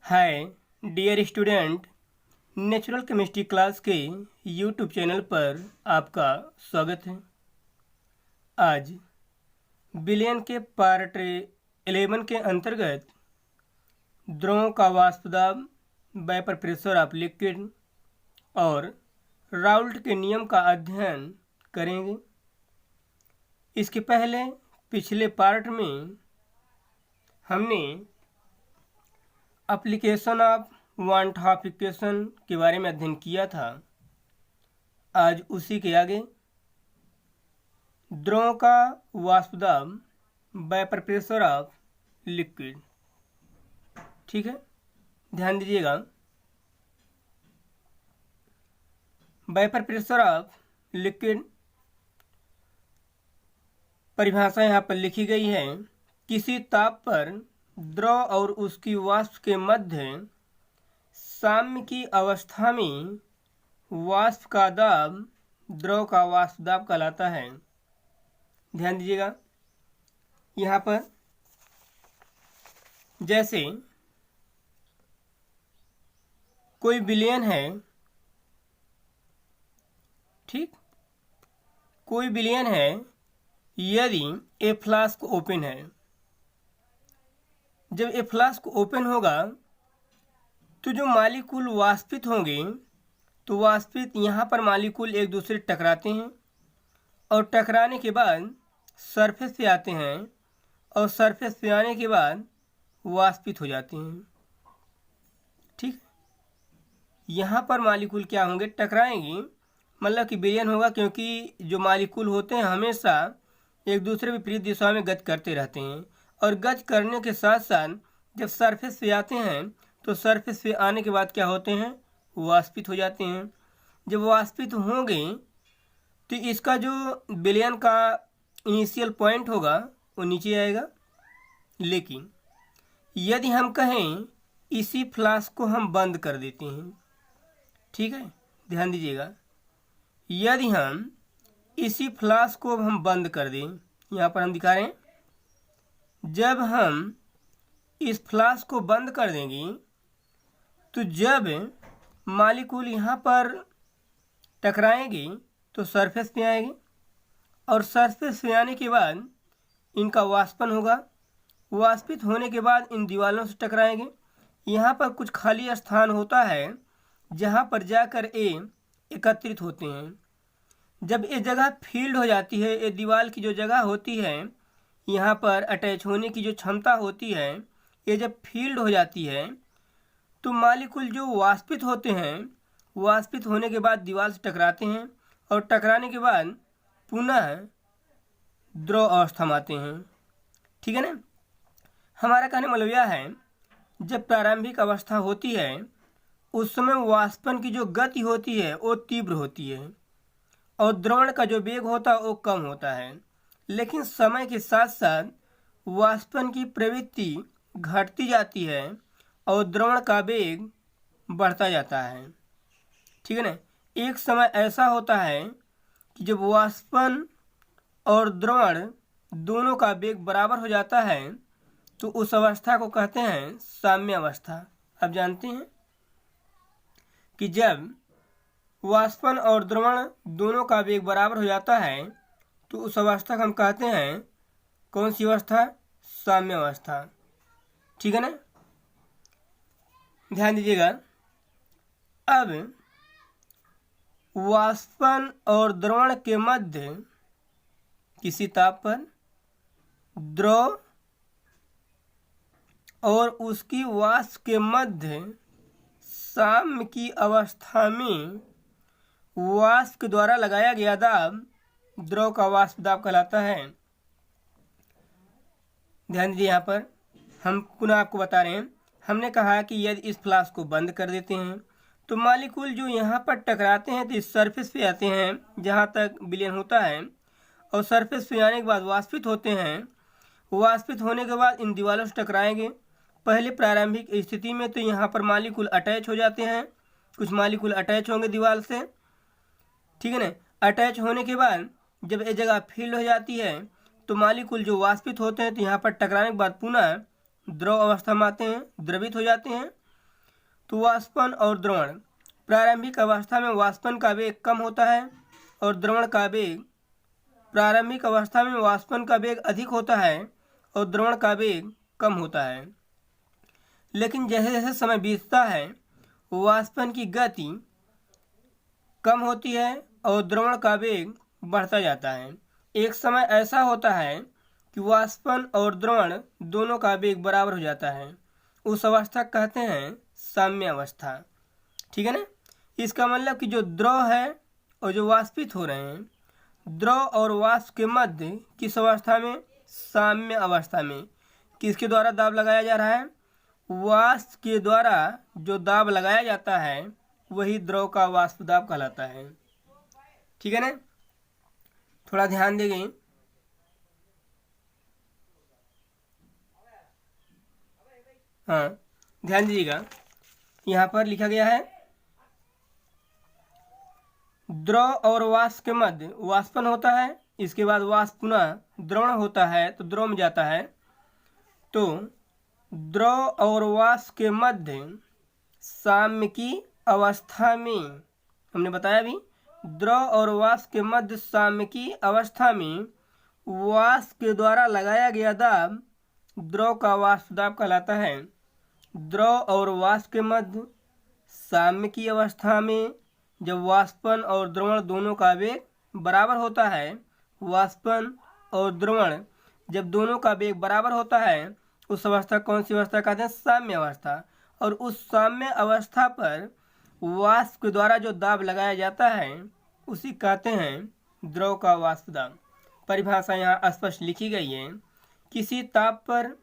हाय dear student, natural chemistry class के YouTube channel पर आपका स्वागत है। आज विलयन के पार्ट 11 के अंतर्गत द्रवों का वाष्प दाब, वेपर प्रेशर ऑफ लिक्विड और राउल्ट के नियम का अध्ययन करेंगे। इसके पहले पिछले पार्ट में हमने application of one half equation के बारे में अध्ययन किया था। आज उसी के आगे द्रवों का वाष्प दाब, वेपर प्रेशर ऑफ लिक्विड। ठीक है, ध्यान दीजिएगा। वेपर प्रेशर ऑफ लिक्विड परिभाषा यहाँ पर लिखी गई है। किसी ताप पर द्रव और उसकी वाष्प के मध्य साम्य की अवस्था में वाष्प का दाब द्रव का वाष्प दाब कहलाता है। ध्यान दीजिएगा, यहाँ पर जैसे कोई विलयन है, ठीक, कोई विलयन है। यदि ए फ्लास्क ओपन है, जब ए फ्लास्क ओपन होगा तो जो मालिक्यूल वाष्पित होंगे, तो वाष्पित यहाँ पर मालिक्यूल एक दूसरे टकराते हैं और टकराने के बाद सरफेस पे आते हैं और सरफेस पे आने के बाद वाष्पित हो जाते हैं। ठीक, यहाँ पर मालिक्यूल क्या होंगे, टकराएंगे, मतलब कि विलयन होगा, क्योंकि जो मालिक्यूल होते हैं हमेशा एक दूसरे विपरीत दिशा में गति करते रहते हैं और गति करने के साथ साथ जब सरफेस पे आते हैं तो सरफेस पे आने के बाद क्या होते हैं, वाष्पित हो जाते हैं। जब वाष्पित होंगे तो इसका जो विलयन का इनिशियल पॉइंट होगा वो नीचे आएगा। लेकिन यदि हम कहें इसी फ्लास्क को हम बंद कर देते हैं, ठीक है, ध्यान दीजिएगा, यदि हम इसी फ्लास्क को हम बंद कर दें, यहाँ पर हम दिखा रहे हैं, जब हम इस फ्लास्क को बंद कर देंगे तो जब मालिक्यूल यहाँ पर टकराएंगे तो सरफेस पे आएंगे और सरफेस पे आने के बाद इनका वाष्पन होगा। वाष्पित होने के बाद इन दीवारों से टकराएंगे। यहाँ पर कुछ खाली स्थान होता है जहाँ पर जाकर ये एकत्रित होते हैं। जब ये जगह फील्ड हो जाती है, ये दीवार की जो जगह होती है, यहाँ पर अटैच होने की जो क्षमता होती है, ये जब फील्ड हो जाती है तो मालिक्यूल जो वाष्पित होते हैं, वाष्पित होने के बाद दीवार से टकराते हैं और टकराने के बाद पुनः द्रव अवस्था में आते हैं। ठीक है ना। हमारा कहने मतलब यह है, जब प्रारंभिक अवस्था होती है उस समय वाष्पन की जो गति होती है वो तीव्र होती है और द्रवण का जो वेग होता है वो कम होता है। लेकिन समय के साथ साथ वाष्पन की प्रवृत्ति घटती जाती है और द्रवण का वेग बढ़ता जाता है। ठीक है ना। एक समय ऐसा होता है कि जब वाष्पन और द्रवण दोनों का वेग बराबर हो जाता है तो उस अवस्था को कहते हैं साम्य अवस्था। आप जानते हैं कि जब वाष्पन और द्रवण दोनों का वेग बराबर हो जाता है तो उस अवस्था को हम कहते हैं कौन सी अवस्था, साम्य अवस्था। ठीक है ना। ध्यान दीजिएगा, अब वाष्पन और द्रवण के मध्य किसी ताप पर द्रव और उसकी वाष्प के मध्य साम्य की अवस्था में वाष्प के द्वारा लगाया गया दाब द्रव का वाष्प दाब कहलाता है। ध्यान दीजिए, यहाँ पर हम पुनः आपको बता रहे हैं, हमने कहा कि यदि इस फ्लास्क को बंद कर देते हैं तो मालिक्यूल जो यहाँ पर टकराते हैं तो इस सरफेस पे आते हैं जहाँ तक विलयन होता है और सरफेस पे आने के बाद वाष्पित होते हैं। वाष्पित होने के बाद इन दीवारों से टकराएंगे। पहले प्रारंभिक स्थिति में तो यहाँ पर मालिक्यूल अटैच हो जाते हैं, कुछ मालिक्यूल अटैच होंगे दीवार से। ठीक है ना। अटैच होने के बाद जब ये जगह फील्ड हो जाती है तो मालिक्यूल जो वाष्पित होते हैं तो यहाँ पर टकराने के बाद पुनः द्रव अवस्था में आते हैं, द्रवित हो जाते हैं तो वाष्पन और द्रवण, प्रारंभिक अवस्था में वाष्पन का वेग कम होता है और द्रवण का वेग, प्रारंभिक अवस्था में वाष्पन का वेग अधिक होता है और द्रवण का वेग कम होता है। लेकिन जैसे जैसे समय बीतता है वाष्पन की गति कम होती है और द्रवण का वेग बढ़ता जाता है। एक समय ऐसा होता है कि वाष्पन और द्रवण दोनों का वेग बराबर हो जाता है। उस अवस्था कहते हैं साम्य अवस्था। ठीक है ना। इसका मतलब कि जो द्रव है और जो वाष्पित हो रहे हैं, द्रव और वाष्प के मध्य किस अवस्था में? साम्य अवस्था में। किसके द्वारा दाब लगाया जा रहा है? वाष्प के द्वारा जो दाब लगाया जाता है वही द्रव का वाष्प दाब कहलाता है। ठीक है ना। थोड़ा ध्यान देंगे। हाँ, ध्यान दीजिएगा, यहाँ पर लिखा गया है द्रव और वाष्प के मध्य वाष्पन होता है, इसके बाद वाष्प पुनः द्रवण होता है तो द्रव में जाता है। तो द्रव और वाष्प के मध्य साम्य की अवस्था में, हमने बताया भी, द्रव और वाष्प के मध्य साम्य की अवस्था में वाष्प के द्वारा लगाया गया दाब द्रव का वाष्प दाब कहलाता है। द्रव और वाष्प के मध्य साम्य की अवस्था में जब वाष्पन और द्रवण दोनों का वेग बराबर होता है, वाष्पन और द्रवण जब दोनों का वेग बराबर होता है, उस अवस्था कौन सी अवस्था कहते हैं? साम्य अवस्था। और उस साम्य अवस्था पर वाष्प के द्वारा जो दाब लगाया जाता है उसी कहते हैं द्रव का वाष्प दाब। परिभाषा यहाँ स्पष्ट लिखी गई है। किसी ताप पर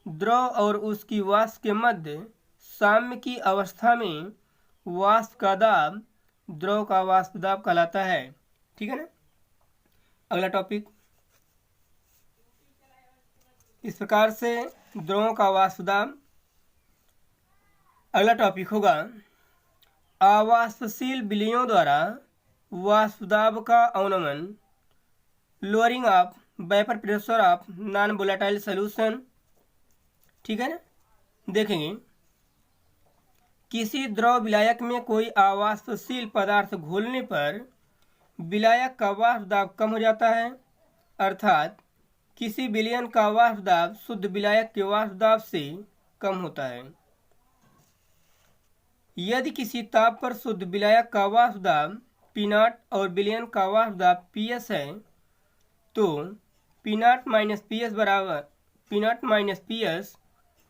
द्रव और उसकी वाष्प के मध्य साम्य की अवस्था में वाष्प का दाब द्रव का वाष्प दाब कहलाता है। ठीक है ना। अगला टॉपिक इस प्रकार से द्रवों का वाष्प दाब। अगला टॉपिक होगा अवाष्पशील विलयों द्वारा वाष्प दाब का अवनमन, lowering of vapour pressure of non volatile solution. ठीक है ना। देखेंगे किसी द्रव विलायक में कोई अवाष्पशील पदार्थ घोलने पर विलायक का वाष्प दाब कम हो जाता है, अर्थात किसी विलयन का वाष्प दाब शुद्ध विलायक के वाष्प दाब से कम होता है। यदि किसी ताप पर शुद्ध विलायक का वाष्प दाब P0 और विलयन का वाष्प दाब PS है तो P0 माइनस PS बराबर P0 माइनस PS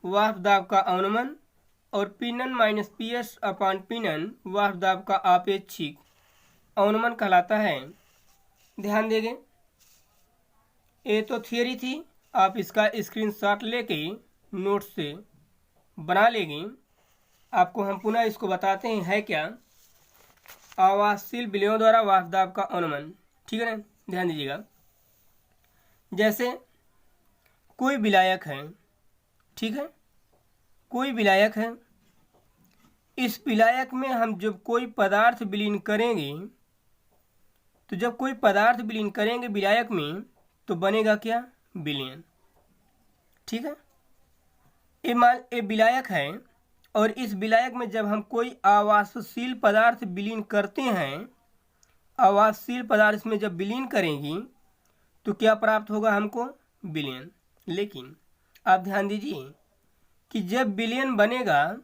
वाष्प दाब का अवनमन और P0 माइनस PS अपान P0 वाष्प दाब का आपेक्षिक अवनमन कहलाता है। ध्यान देंगे, ये तो थियरी थी, आप इसका स्क्रीनशॉट लेके नोट से बना लेंगे। आपको हम पुनः इसको बताते हैं है क्या अवाष्पशील विलयों द्वारा वाष्प दाब का अवनमन। ठीक है ना। ध्यान दीजिएगा, जैसे कोई विलायक है, ठीक है, कोई विलायक है, इस विलायक में हम जब कोई पदार्थ विलीन करेंगे तो जब कोई पदार्थ विलीन करेंगे विलायक में तो बनेगा क्या? विलयन। ठीक है। ये विलायक है और इस विलायक में जब हम कोई अवाष्पशील पदार्थ विलीन करते हैं, अवाष्पशील पदार्थ में जब विलीन करेंगी तो क्या प्राप्त होगा हमको? विलयन। लेकिन आप ध्यान दीजिए कि जब विलयन बनेगा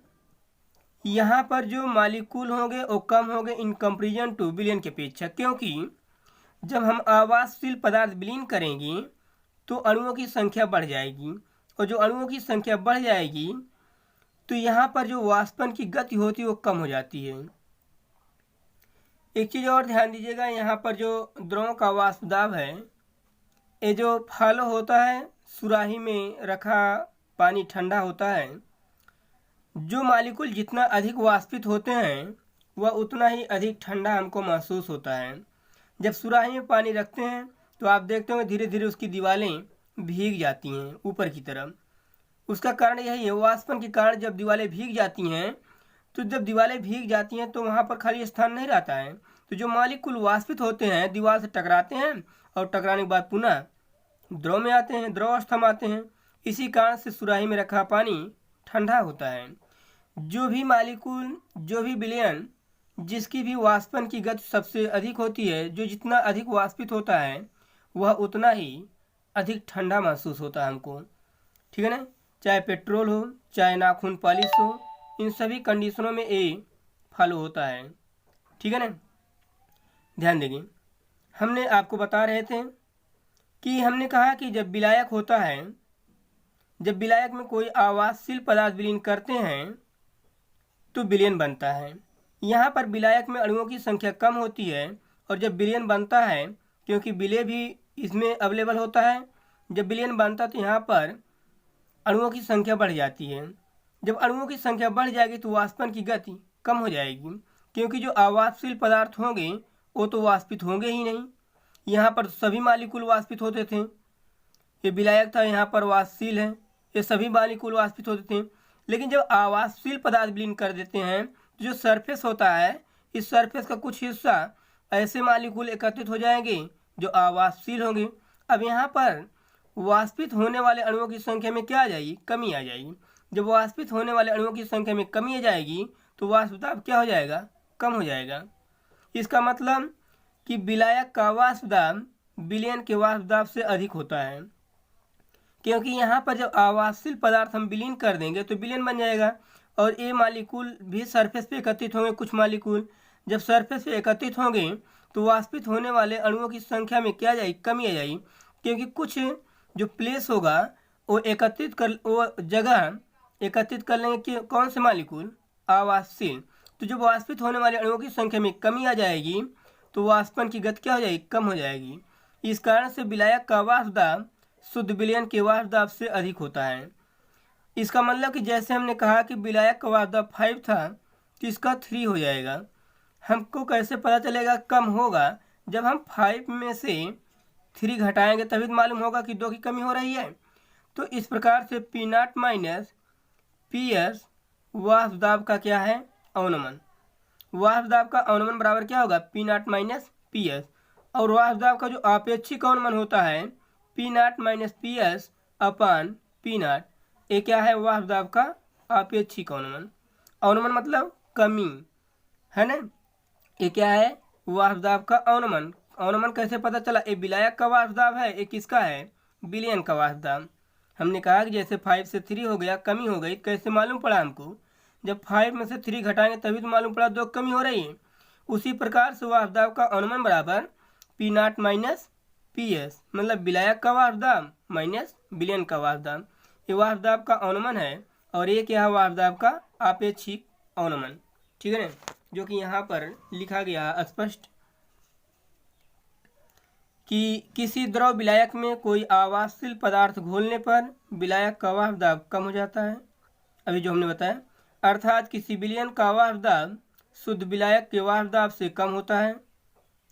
यहाँ पर जो मालिक्यूल होंगे वो कम होंगे इन कंपेरिजन टू विलयन की अपेक्षा, क्योंकि जब हम अवाष्पशील पदार्थ विलीन करेंगे तो अणुओं की संख्या बढ़ जाएगी और जो अणुओं की संख्या बढ़ जाएगी तो यहाँ पर जो वाष्पन की गति होती है वो कम हो जाती है। एक चीज़ और ध्यान दीजिएगा, यहाँ पर जो द्रवों का वाष्प दाब है, ये जो फॉलो होता है सुराही में रखा पानी ठंडा होता है, जो मालिक्यूल जितना अधिक वाष्पित होते हैं वह उतना ही अधिक ठंडा हमको महसूस होता है। जब सुराही में पानी रखते हैं तो आप देखते होंगे धीरे धीरे उसकी दीवारें भीग जाती हैं ऊपर की तरफ। उसका कारण यही है, वाष्पन के कारण जब दीवारें भीग जाती हैं तो जब दीवारें भीग जाती हैं तो वहाँ पर खाली स्थान नहीं रहता है, तो जो मालिक्यूल वाष्पित होते हैं दीवार से टकराते हैं और टकराने के बाद पुनः द्रव में आते हैं, द्रव अवस्था में आते हैं। इसी कारण से सुराही में रखा पानी ठंडा होता है। जो भी मालिक्यूल, जो भी विलयन जिसकी भी वाष्पन की गति सबसे अधिक होती है, जो जितना अधिक वाष्पित होता है वह उतना ही अधिक ठंडा महसूस होता है हमको। ठीक है ना। चाहे पेट्रोल हो, चाहे नाखून पॉलिश हो, इन सभी कंडीशनों में ए फॉलो होता है। ठीक है ना। ध्यान देंगे, हमने आपको बता रहे थे कि हमने कहा कि जब विलायक होता है, जब विलायक में कोई आवासशील पदार्थ विलीन करते हैं तो विलयन बनता है। यहाँ पर विलायक में अणुओं की संख्या कम होती है और जब विलयन बनता है, क्योंकि विलय भी इसमें अवेलेबल होता है, जब विलयन बनता है तो यहाँ पर अणुओं की संख्या बढ़ जाती है। जब अणुओं की संख्या बढ़ जाएगी तो वाष्पन की गति कम हो जाएगी, क्योंकि जो आवासशील पदार्थ होंगे वो तो वाष्पित होंगे ही नहीं। यहाँ पर सभी मालिक्यूल वाष्पित होते थे, ये विलायक था, यहाँ पर वाष्पशील है, ये सभी मालिक्यूल वाष्पित होते थे। लेकिन जब आवासशील पदार्थ विलीन कर देते हैं तो जो सरफेस होता है, इस सरफेस का कुछ हिस्सा ऐसे मालिक्यूल एकत्रित हो जाएंगे जो आवासशील होंगे। अब यहाँ पर वाष्पित होने वाले अणुओं की संख्या में क्या आ जाएगी? कमी आ जाएगी। जब वाष्पित होने वाले अणुओं की संख्या में कमी आ जाएगी तो वाष्प दाब क्या हो जाएगा? कम हो जाएगा। इसका मतलब कि विलायक का वाष्प दाब विलयन के वाष्प दाब से अधिक होता है, क्योंकि यहाँ पर जब आवासशील पदार्थ हम विलीन कर देंगे तो विलयन बन जाएगा और ये मालिक्यूल भी सरफेस पे एकत्रित होंगे। कुछ मालिक्यूल जब सरफेस पे एकत्रित होंगे तो वाष्पित होने वाले अणुओं की संख्या में क्या आ जाएगी? कमी आ जाएगी, क्योंकि कुछ जो प्लेस होगा वो जगह एकत्रित कर लेंगे कि कौन से मालिक्यूल? आवासशील। तो जब वाष्पित होने वाले अणुओं की संख्या में कमी आ जाएगी तो वाष्पन की गति क्या हो जाएगी? कम हो जाएगी। इस कारण से विलायक का वाष्प दाब शुद्ध विलयन के वाष्प दाब से अधिक होता है। इसका मतलब कि जैसे हमने कहा कि विलायक का वाष्प दाब 5 था तो इसका 3 हो जाएगा। हमको कैसे पता चलेगा कम होगा? जब हम 5 में से 3 घटाएंगे तभी तो मालूम होगा कि 2 की कमी हो रही है। तो इस प्रकार से P0 माइनस PS वाष्प दाब का क्या है? अवनमन। वाष्प दाब का अवनमन बराबर क्या होगा? P0 minus PS। और वाष्प दाब का जो आपेक्षिक अवनमन होता है P0 माइनस PS अपान P0, ये क्या है? वाष्प दाब का आपेक्षिक अवनमन। अवनमन मतलब कमी, है ना। ये क्या है? वाष्प दाब का अवनमन। अवनमन कैसे पता चला? ये विलायक का वाष्प दाब है, ये किसका है? विलयन का वाष्प दाब। हमने कहा कि जैसे 5 से 3 हो गया, कमी हो गई, कैसे मालूम पड़ा हमको? जब 5 में से 3 घटाएंगे तभी तो मालूम पड़ा 2 कमी हो रही है। उसी प्रकार से वाष्प दाब का अवनमन बराबर P0 माइनस PS, मतलब विलायक का वाष्प दाब माइनस विलयन का वाष्प दाब। ये वाष्प दाब का अवनमन है और ये क्या है? वाष्प दाब का आपेक्षिक अवनमन। ठीक है ना, जो कि यहाँ पर लिखा गया है स्पष्ट कि किसी द्रव विलायक में कोई आवासशील पदार्थ घोलने पर विलायक का वाष्प दाब कम हो जाता है, अभी जो हमने बताया। अर्थात किसी विलयन का वाष्प दाब शुद्ध विलायक के वाष्प दाब से कम होता है,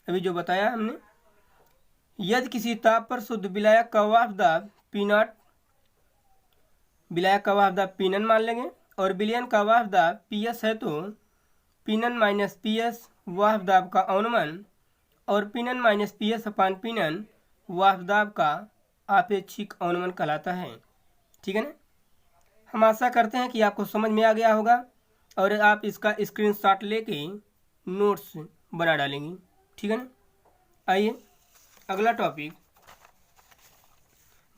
अभी जो बताया हमने। यदि किसी ताप पर शुद्ध विलायक का वाष्प दाब P0, विलायक का वाष्प दाब P0 मान लेंगे और विलयन का वाष्प दाब PS है तो P0 माइनस PS वाष्प दाब का अवनमन और P0 माइनस PS अपान P0 वाष्प दाब का आपेक्षिक अवनमन कहलाता है। ठीक है ना। हम आशा करते हैं कि आपको समझ में आ गया होगा और आप इसका स्क्रीनशॉट लेके नोट्स बना डालेंगे। ठीक है ना। आइए अगला टॉपिक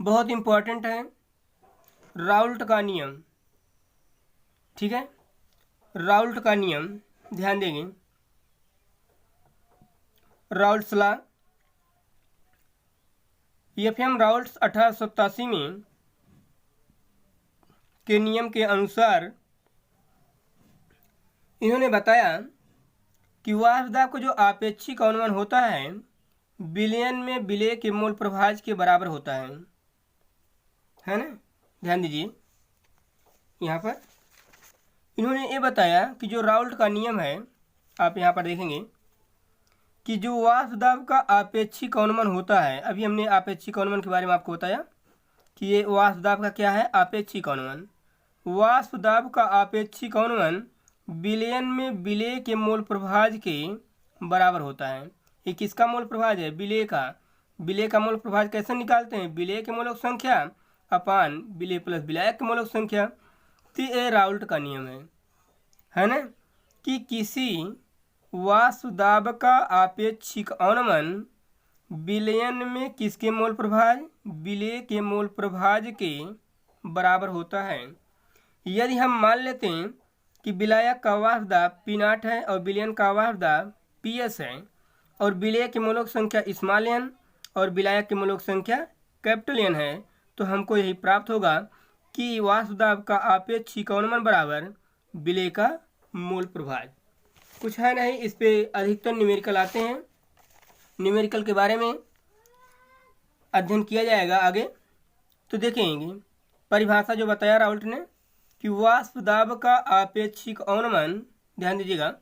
बहुत इम्पोर्टेंट है, राउल्ट का नियम। ठीक है, राउल्ट का नियम ध्यान देंगे। राउल्ट्स लॉ, एफएम राउल्ट्स 1887 में के नियम के अनुसार इन्होंने बताया कि वाष्प दाब का जो आपेक्षिक अवनमन होता है विलयन में विलेय के मोल प्रभाज के बराबर होता है ना। ध्यान दीजिए, यहाँ पर इन्होंने ये बताया कि जो राउल्ट का नियम है, आप यहाँ पर देखेंगे कि जो वाष्प दाब का आपेक्षिक अवनमन होता है, अभी हमने आपेक्षिक अवनमन के बारे में आपको बताया कि ये वाष्प दाब का क्या है? आपेक्षिक अवनमन। वाष्प दाब का आपेक्षिक अवनमन विलयन में विलेय के मोल प्रभाज के बराबर होता है। ये किसका मोल प्रभाज है? विलेय का। विलेय का मोल प्रभाज कैसे निकालते हैं? विलेय के मोलक संख्या अपान विलेय प्लस विलायक के मोलक संख्या। तो ये राउल्ट का नियम है। है ना, कि किसी वाष्प दाब का आपेक्षिक अवनमन विलयन में किसके मोल प्रभाज, विलेय के मोल प्रभाज के बराबर होता है। यदि हम मान लेते हैं कि विलायक का वाष्प दाब P0 है और विलयन का वाष्प दाब PS है और विलेय की मूलक संख्या स्मॉल n और विलायक की मूलक संख्या कैपिटल N है, तो हमको यही प्राप्त होगा कि वाष्प दाब का आपेक्षिक अवनमन बराबर विलेय का मोल प्रभाज। कुछ है नहीं, इस पे अधिकतर न्यूमेरिकल आते हैं, न्यूमेरिकल के बारे में अध्ययन किया जाएगा आगे। तो देखेंगे परिभाषा जो बताया राउल्ट ने कि वाष्प दाब का आपेक्षिक अवनमन, ध्यान दीजिएगा,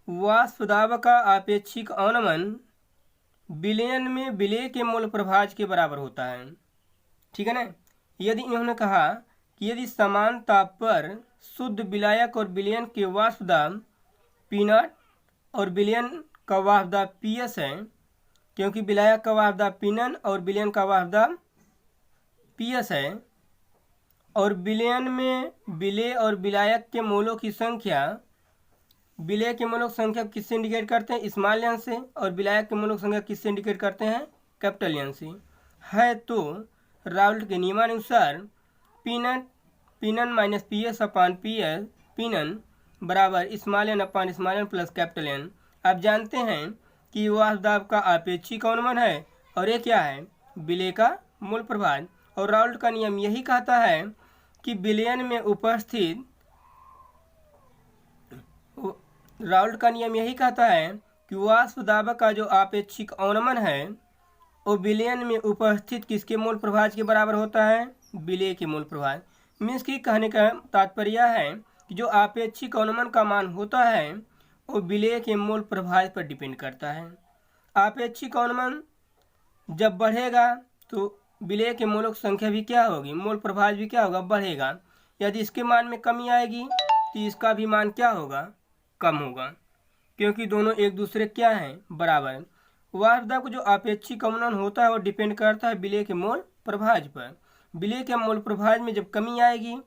वाष्प दाब का आपेक्षिक अवनमन विलयन में विलेय के मोल प्रभाज के बराबर होता है। ठीक है ना। यदि इन्होंने कहा कि यदि समान ताप पर शुद्ध विलायक और विलयन के वाष्प दाब P0 और विलयन का वाष्प दाब PS है, क्योंकि विलायक का वाष्प दाब P0 और विलयन का वाष्प दाब PS है, और विलयन में विलेय और विलायक के मोलों की संख्या, विलेय के मोलों की संख्या किससे इंडिकेट करते हैं, स्मॉल n से, और विलायक के मोलों की संख्या किससे इंडिकेट करते हैं, कैपिटल N से है। तो राउल्ट के नियमानुसार P0 माइनस PS अपान P0 बराबर स्मॉल n अपान small n plus capital N। आप जानते हैं कि वाष्प दाब का आपेक्षिक अवनमन है और ये क्या है, विलेय का मोल प्रभाज। और राउल्ट का नियम यही कहता है कि विलयन में उपस्थित, राउल्ट का नियम यही कहता है कि वाष्प दाब का जो आपेक्षिक अवनमन है वो विलयन में उपस्थित किसके मोल प्रभाज के बराबर होता है, विलेय के मोल प्रभाज। मीन्स की कहने का तात्पर्य है कि जो आपेक्षिक अवनमन का मान होता है वो विलेय के मोल प्रभाज पर डिपेंड करता है। आपेक्षिक अवनमन जब बढ़ेगा तो विलेय के मोलों की संख्या भी क्या होगी, मोल प्रभाज भी क्या होगा, बढ़ेगा। यदि इसके मान में कमी आएगी तो इसका भी मान क्या होगा, कम होगा, क्योंकि दोनों एक दूसरे क्या हैं, बराबर। वाष्प दाब का जो आपेक्षिक अवनमन होता है वो डिपेंड करता है विलेय के मोल प्रभाज पर। विलेय के मोल प्रभाज में जब कमी आएगी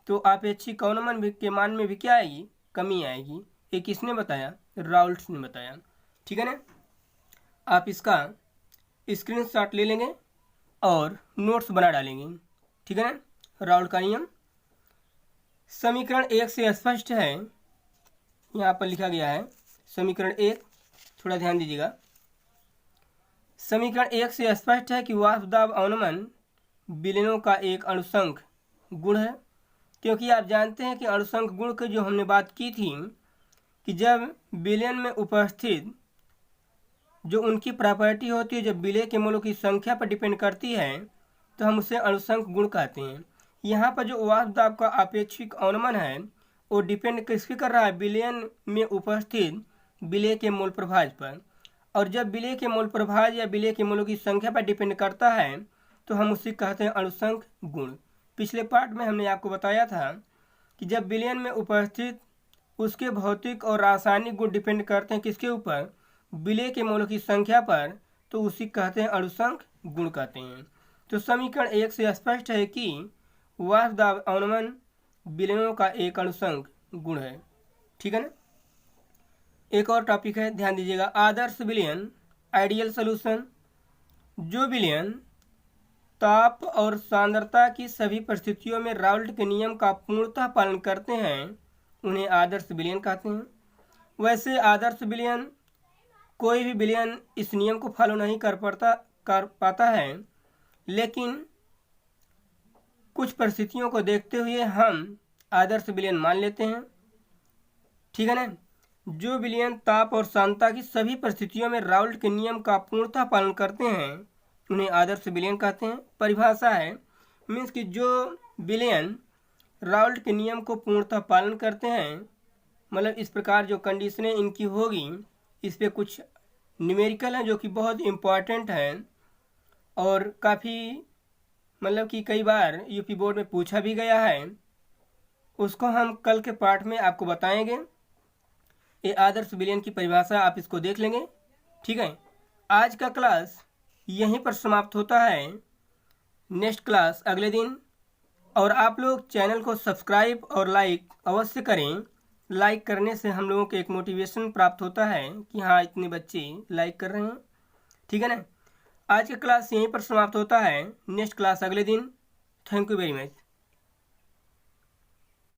तो आपेक्षिक अवनमन के मान में भी क्या आएगी, कमी आएगी। ये किसने बताया, राउल्ट ने बताया। ठीक है ना। आप इसका स्क्रीनशॉट ले लेंगे और नोट्स बना डालेंगे। ठीक है ना। राउल्ट का नियम समीकरण 1 से स्पष्ट है, यहाँ पर लिखा गया है समीकरण 1, थोड़ा ध्यान दीजिएगा। समीकरण 1 से स्पष्ट है कि वाष्प दाब अवनमन विलयनों का एक अणुसंख गुण है, क्योंकि आप जानते हैं कि अणुसंख गुण की जो हमने बात की थी कि जब विलयन में उपस्थित जो उनकी प्रॉपर्टी होती है, जब विलेय के मोलों की संख्या पर डिपेंड करती है, तो हम उसे अणुसंख गुण कहते हैं। यहाँ पर जो वाष्प दाब का आपेक्षिक अवनमन है वो डिपेंड किसके कर रहा है, विलयन में उपस्थित विलेय के मोल प्रभाज पर। और जब विलेय के मोल प्रभाज या विलेय के मोलों की संख्या पर डिपेंड करता है तो हम उसे कहते हैं अणुसंख गुण। पिछले पार्ट में हमने आपको बताया था कि जब विलयन में उपस्थित उसके भौतिक और रासायनिक गुण डिपेंड करते हैं किसके ऊपर, विलेय के मोलों की संख्या पर, तो उसी कहते हैं अणुसंख गुण कहते हैं। तो समीकरण 1 से स्पष्ट है कि वाष्प दाब अवनमन विलयनों का एक अणुसंख गुण है। ठीक है ना। एक और टॉपिक है, ध्यान दीजिएगा, आदर्श विलयन, आइडियल सॉल्यूशन। जो विलयन ताप और सांद्रता की सभी परिस्थितियों में राउल्ट के नियम का पूर्णतः पालन करते हैं उन्हें आदर्श विलयन कहते हैं। वैसे आदर्श विलयन, कोई भी विलयन इस नियम को फॉलो नहीं कर पाता है, लेकिन कुछ परिस्थितियों को देखते हुए हम आदर्श विलयन मान लेते हैं। ठीक है ना। जो विलयन ताप और सांद्रता की सभी परिस्थितियों में राउल्ट के नियम का पूर्णतः पालन करते हैं उन्हें आदर्श विलयन कहते हैं। परिभाषा है, मीन्स कि जो विलयन राउल्ट के नियम को पूर्णतः पालन करते हैं, मतलब इस प्रकार जो कंडीशनें इनकी होगी, इस पे कुछ न्यूमेरिकल है जो कि बहुत इम्पॉर्टेंट है और काफ़ी मतलब कि कई बार यूपी बोर्ड में पूछा भी गया है। उसको हम कल के पार्ट में आपको बताएंगे। ये आदर्श विलयन की परिभाषा आप इसको देख लेंगे। ठीक है। आज का क्लास यहीं पर समाप्त होता है। नेक्स्ट क्लास अगले दिन। और आप लोग चैनल को सब्सक्राइब और लाइक अवश्य करें लाइक करने से हम लोगों को एक मोटिवेशन प्राप्त होता है कि हाँ इतने बच्चे लाइक कर रहे हैं। ठीक है ना। आज का क्लास यहीं पर समाप्त होता है। नेक्स्ट क्लास अगले दिन। Thank you very much.